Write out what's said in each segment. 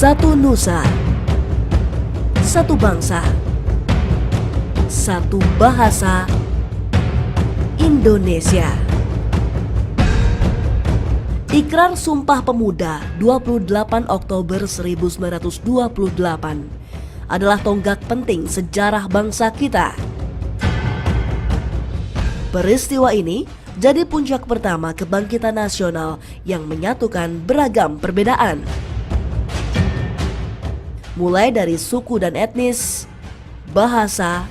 Satu nusa, satu bangsa, satu bahasa, Indonesia. Ikrar Sumpah Pemuda 28 Oktober 1928 adalah tonggak penting sejarah bangsa kita. Peristiwa ini jadi puncak pertama kebangkitan nasional yang menyatukan beragam perbedaan. Mulai dari suku dan etnis, bahasa,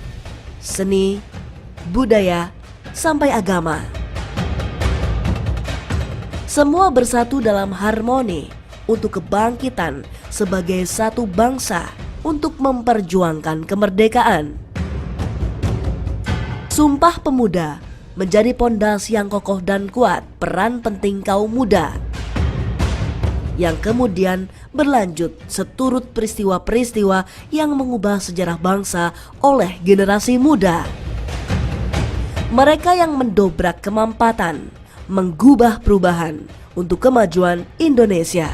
seni, budaya, sampai agama. Semua bersatu dalam harmoni untuk kebangkitan sebagai satu bangsa untuk memperjuangkan kemerdekaan. Sumpah Pemuda menjadi pondasi yang kokoh dan kuat peran penting kaum muda yang kemudian berlanjut seturut peristiwa-peristiwa yang mengubah sejarah bangsa oleh generasi muda. Mereka yang mendobrak kemampatan, menggubah perubahan untuk kemajuan Indonesia.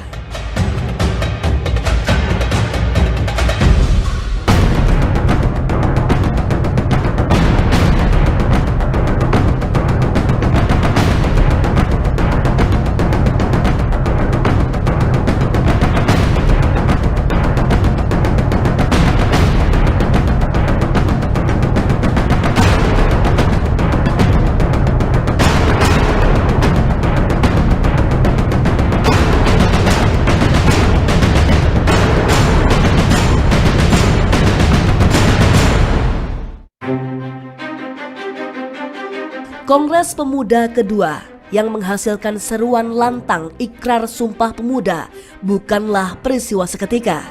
Kongres Pemuda kedua yang menghasilkan seruan lantang Ikrar Sumpah Pemuda bukanlah peristiwa seketika.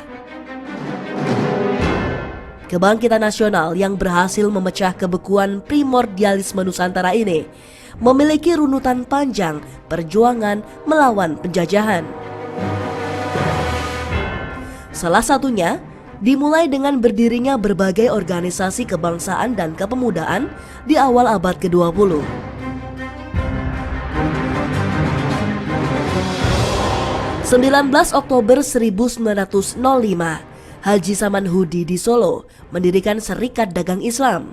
Kebangkitan nasional yang berhasil memecah kebekuan primordialisme Nusantara ini memiliki runutan panjang perjuangan melawan penjajahan. Salah satunya dimulai dengan berdirinya berbagai organisasi kebangsaan dan kepemudaan di awal abad ke-20. Oktober 1905, Haji Samanhudi di Solo mendirikan Serikat Dagang Islam.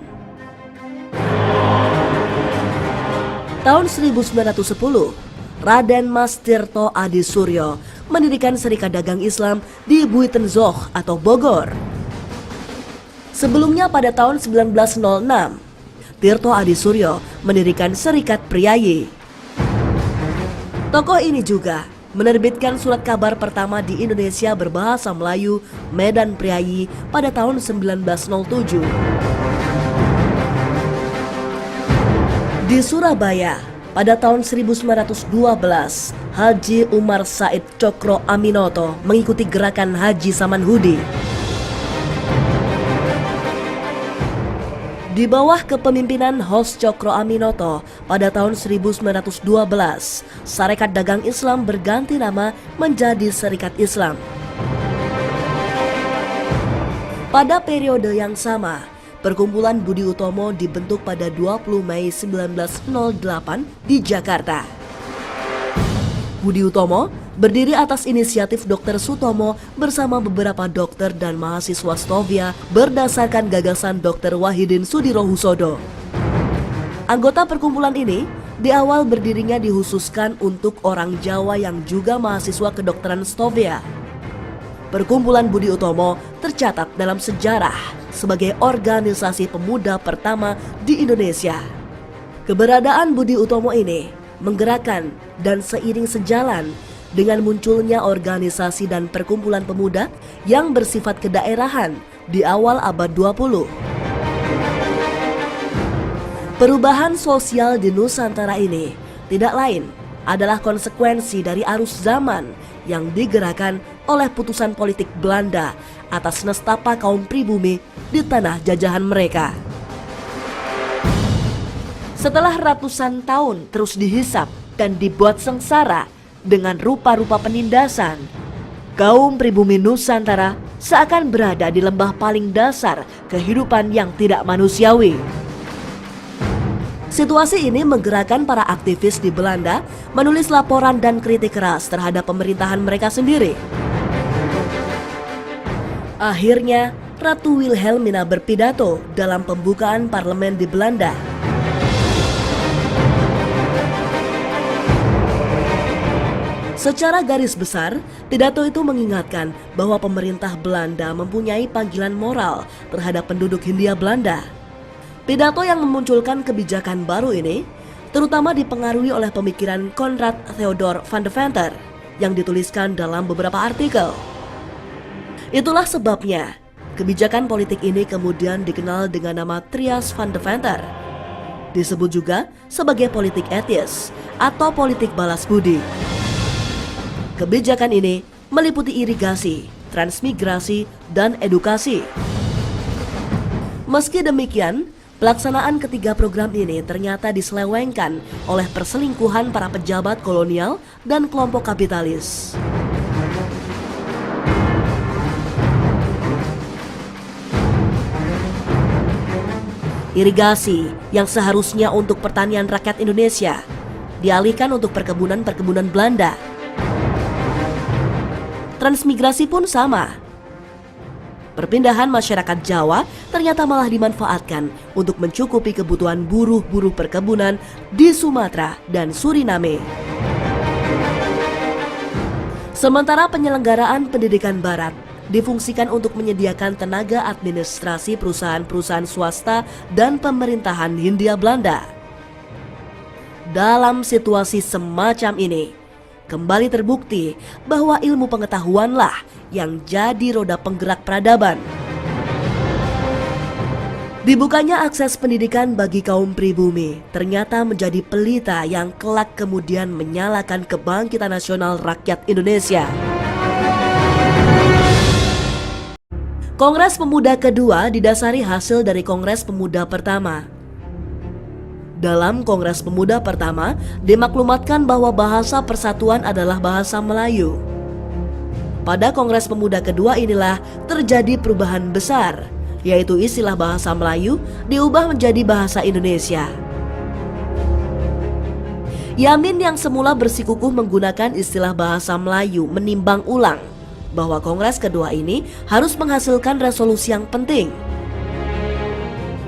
Tahun 1910, Raden Mas Tirto Adi Suryo mendirikan Serikat Dagang Islam di Buitenzoch atau Bogor. Sebelumnya pada tahun 1906, Tirto Adi Suryo mendirikan Serikat Priayi. Tokoh ini juga menerbitkan surat kabar pertama di Indonesia berbahasa Melayu, Medan Priayi, pada tahun 1907. Di Surabaya, pada tahun 1912, Haji Umar Said Cokro Aminoto mengikuti gerakan Haji Samanhudi. Di bawah kepemimpinan Hos Cokro Aminoto, pada tahun 1912, Sarekat Dagang Islam berganti nama menjadi Serikat Islam. Pada periode yang sama, Perkumpulan Budi Utomo dibentuk pada 20 Mei 1908 di Jakarta. Budi Utomo berdiri atas inisiatif Dr. Sutomo bersama beberapa dokter dan mahasiswa Stovia berdasarkan gagasan Dr. Wahidin Sudirohusodo. Anggota perkumpulan ini di awal berdirinya dikhususkan untuk orang Jawa yang juga mahasiswa kedokteran Stovia. Perkumpulan Budi Utomo tercatat dalam sejarah sebagai organisasi pemuda pertama di Indonesia. Keberadaan Budi Utomo ini menggerakkan dan seiring sejalan dengan munculnya organisasi dan perkumpulan pemuda yang bersifat kedaerahan di awal abad 20. Perubahan sosial di Nusantara ini tidak lain adalah konsekuensi dari arus zaman yang digerakkan oleh putusan politik Belanda atas nestapa kaum pribumi di tanah jajahan mereka. Setelah ratusan tahun terus dihisap dan dibuat sengsara dengan rupa-rupa penindasan, kaum pribumi Nusantara seakan berada di lembah paling dasar kehidupan yang tidak manusiawi. Situasi ini menggerakkan para aktivis di Belanda menulis laporan dan kritik keras terhadap pemerintahan mereka sendiri. Akhirnya, Ratu Wilhelmina berpidato dalam pembukaan parlemen di Belanda. Secara garis besar, pidato itu mengingatkan bahwa pemerintah Belanda mempunyai panggilan moral terhadap penduduk Hindia Belanda. Pidato yang memunculkan kebijakan baru ini terutama dipengaruhi oleh pemikiran Konrad Theodor van de Venter yang dituliskan dalam beberapa artikel. Itulah sebabnya kebijakan politik ini kemudian dikenal dengan nama Trias van de Venter. Disebut juga sebagai politik etis atau politik balas budi. Kebijakan ini meliputi irigasi, transmigrasi, dan edukasi. Meski demikian, pelaksanaan ketiga program ini ternyata diselewengkan oleh perselingkuhan para pejabat kolonial dan kelompok kapitalis. Irigasi yang seharusnya untuk pertanian rakyat Indonesia dialihkan untuk perkebunan-perkebunan Belanda. Transmigrasi pun sama. Perpindahan masyarakat Jawa ternyata malah dimanfaatkan untuk mencukupi kebutuhan buruh-buruh perkebunan di Sumatera dan Suriname. Sementara penyelenggaraan pendidikan Barat difungsikan untuk menyediakan tenaga administrasi perusahaan-perusahaan swasta dan pemerintahan Hindia Belanda. Dalam situasi semacam ini, kembali terbukti bahwa ilmu pengetahuanlah yang jadi roda penggerak peradaban. Dibukanya akses pendidikan bagi kaum pribumi ternyata menjadi pelita yang kelak kemudian menyalakan kebangkitan nasional rakyat Indonesia. Kongres Pemuda kedua didasari hasil dari Kongres Pemuda pertama. Dalam Kongres Pemuda pertama, dimaklumatkan bahwa bahasa persatuan adalah bahasa Melayu. Pada Kongres Pemuda kedua inilah terjadi perubahan besar, yaitu istilah bahasa Melayu diubah menjadi bahasa Indonesia. Yamin yang semula bersikukuh menggunakan istilah bahasa Melayu menimbang ulang bahwa Kongres kedua ini harus menghasilkan resolusi yang penting.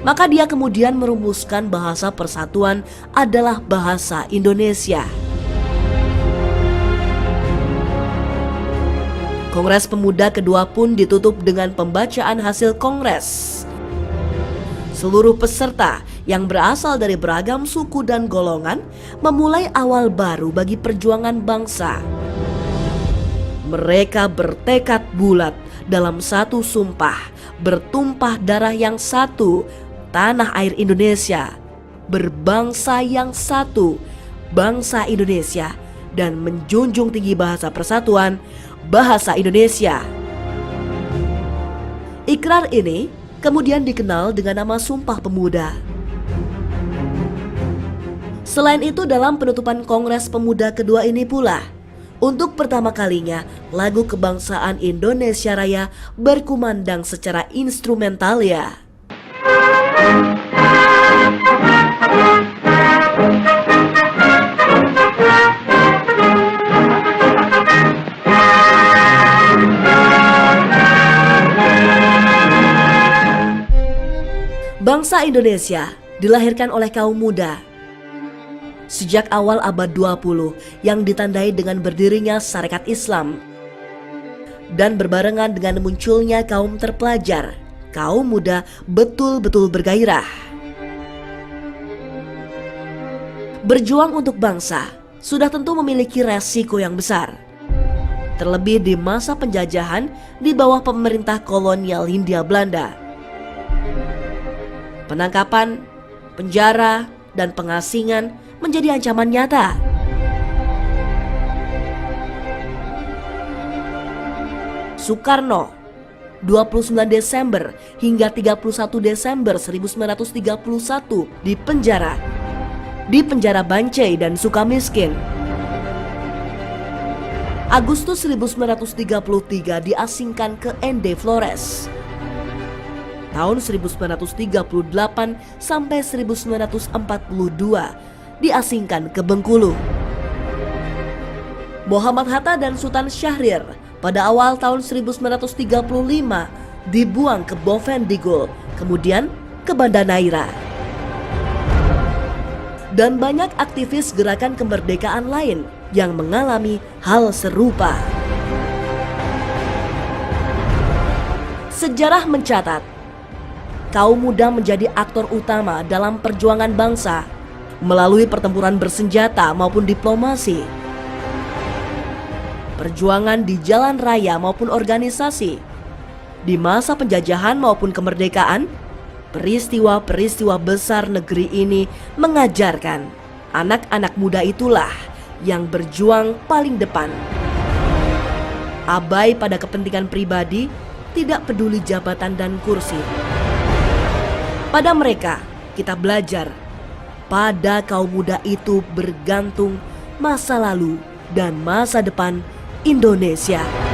Maka dia kemudian merumuskan bahasa persatuan adalah bahasa Indonesia. Kongres Pemuda kedua pun ditutup dengan pembacaan hasil Kongres. Seluruh peserta yang berasal dari beragam suku dan golongan memulai awal baru bagi perjuangan bangsa. Mereka bertekad bulat dalam satu sumpah, bertumpah darah yang satu, tanah air Indonesia, berbangsa yang satu, bangsa Indonesia, dan menjunjung tinggi bahasa persatuan, bahasa Indonesia. Ikrar ini kemudian dikenal dengan nama Sumpah Pemuda. Selain itu, dalam penutupan Kongres Pemuda kedua ini pula, untuk pertama kalinya, lagu kebangsaan Indonesia Raya berkumandang secara instrumentalia. Bangsa Indonesia dilahirkan oleh kaum muda. Sejak awal abad 20 yang ditandai dengan berdirinya Sarekat Islam dan berbarengan dengan munculnya kaum terpelajar, kaum muda betul-betul bergairah. Berjuang untuk bangsa sudah tentu memiliki resiko yang besar. Terlebih di masa penjajahan di bawah pemerintah kolonial Hindia Belanda. Penangkapan, penjara, dan pengasingan menjadi ancaman nyata. Soekarno, 29 Desember hingga 31 Desember 1931 di penjara Bancai dan Sukamiskin. Agustus 1933 diasingkan ke ND Flores. Tahun 1938 sampai 1942 diasingkan ke Bengkulu. Muhammad Hatta dan Sultan Syahrir pada awal tahun 1935 dibuang ke Bovendigul, kemudian ke Banda Neira. Dan banyak aktivis gerakan kemerdekaan lain yang mengalami hal serupa. Sejarah mencatat, kaum muda menjadi aktor utama dalam perjuangan bangsa melalui pertempuran bersenjata maupun diplomasi, perjuangan di jalan raya maupun organisasi, di masa penjajahan maupun kemerdekaan. Peristiwa-peristiwa besar negeri ini mengajarkan anak-anak muda itulah yang berjuang paling depan. Abai pada kepentingan pribadi, tidak peduli jabatan dan kursi. Pada mereka kita belajar, pada kaum muda itu bergantung masa lalu dan masa depan Indonesia.